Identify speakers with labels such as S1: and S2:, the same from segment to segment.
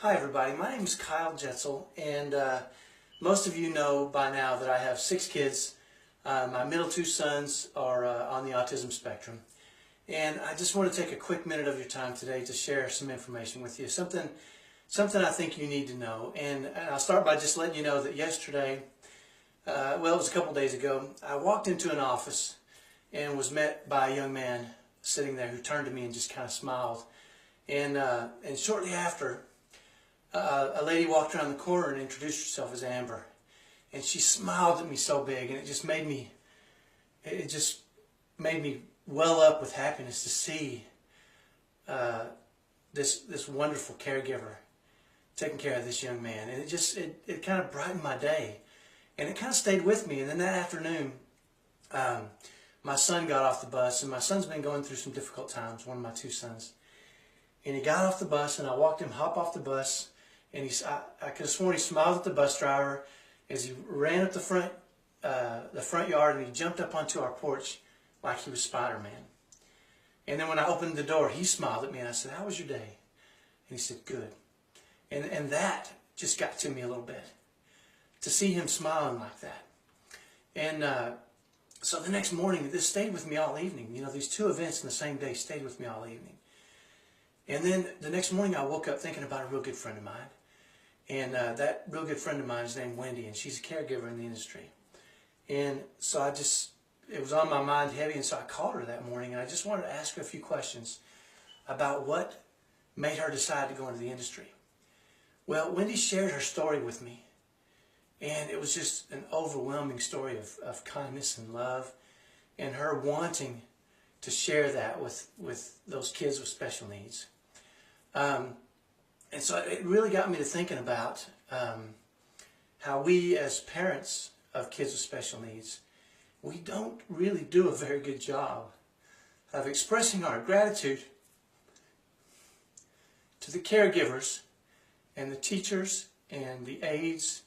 S1: Hi everybody, my name is Kyle Jetzel, and most of you know by now that I have 6 kids. My middle 2 sons are on the autism spectrum, and I just want to take a quick minute of your time today to share some information with you, something I think you need to know. And I'll start by just letting you know that yesterday, well, it was a couple days ago, I walked into an office and was met by a young man sitting there who turned to me and just kind of smiled. And shortly after, a lady walked around the corner and introduced herself as Amber, and she smiled at me so big, and it just made me well up with happiness to see this wonderful caregiver taking care of this young man. And it kind of brightened my day, and it kind of stayed with me. And then that afternoon, my son got off the bus, and my son's been going through some difficult times, one of my 2 sons. And he got off the bus, and I watched him hop off the bus, and I could have sworn he smiled at the bus driver as he ran up the front yard, and he jumped up onto our porch like he was Spider-Man. And then when I opened the door, he smiled at me, and I said, "How was your day?" And he said, "Good." And that just got to me a little bit, to see him smiling like that. And so the next morning, this stayed with me all evening. You know, these 2 events in the same day stayed with me all evening. And then the next morning, I woke up thinking about a real good friend of mine. And that real good friend of mine is named Wendy, and she's a caregiver in the industry. And so it was on my mind heavy, and so I called her that morning, and I just wanted to ask her a few questions about what made her decide to go into the industry. Well, Wendy shared her story with me, and it was just an overwhelming story of kindness and love, and her wanting to share that with those kids with special needs. And so it really got me to thinking about how we as parents of kids with special needs, we don't really do a very good job of expressing our gratitude to the caregivers and the teachers and the aides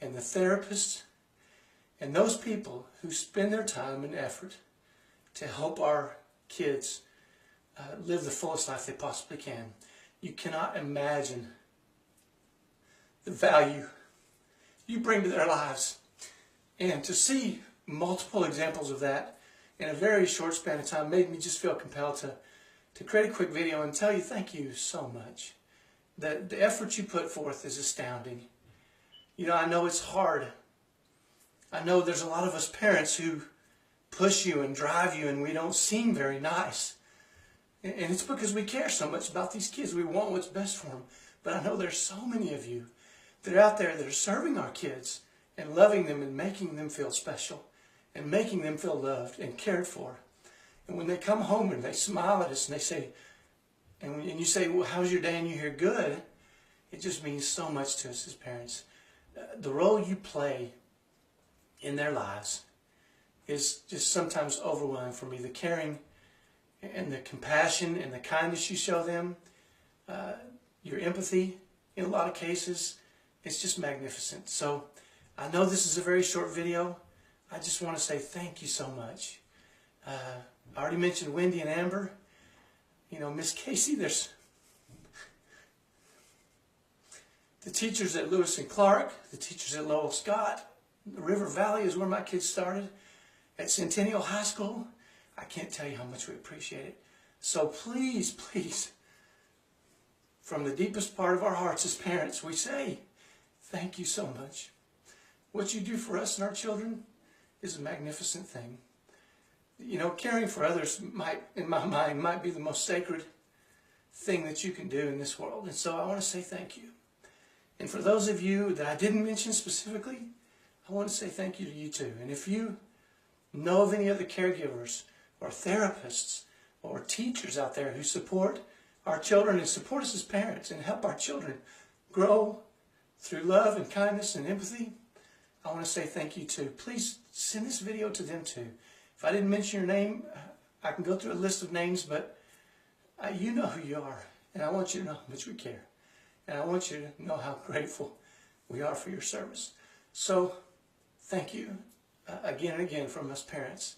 S1: and the therapists and those people who spend their time and effort to help our kids live the fullest life they possibly can. You cannot imagine the value you bring to their lives. And to see multiple examples of that in a very short span of time made me just feel compelled to create a quick video and tell you thank you so much. The effort you put forth is astounding. You know, I know it's hard. I know there's a lot of us parents who push you and drive you, and we don't seem very nice. And it's because we care so much about these kids. We want what's best for them. But I know there's so many of you that are out there that are serving our kids and loving them and making them feel special and making them feel loved and cared for. And when they come home and they smile at us and they say, and you say, "Well, how's your day?" and you hear "good," it just means so much to us as parents. The role you play in their lives is just sometimes overwhelming for me. The caring and the compassion and the kindness you show them, your empathy in a lot of cases, it's just magnificent. So I know this is a very short video. I just want to say thank you so much. I already mentioned Wendy and Amber. You know, Miss Casey, there's the teachers at Lewis and Clark, the teachers at Lowell Scott. The River Valley is where my kids started. At Centennial High School, I can't tell you how much we appreciate it. So please, please, from the deepest part of our hearts as parents, we say, thank you so much. What you do for us and our children is a magnificent thing. You know, caring for others in my mind, might be the most sacred thing that you can do in this world. And so I want to say thank you. And for those of you that I didn't mention specifically, I want to say thank you to you too. And if you know of any other caregivers or therapists or teachers out there who support our children and support us as parents and help our children grow through love and kindness and empathy, I want to say thank you too. Please send this video to them too. If I didn't mention your name, I can go through a list of names, but you know who you are, and I want you to know how much we care, and I want you to know how grateful we are for your service. So thank you again and again from us parents,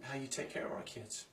S1: how you take care of our kids.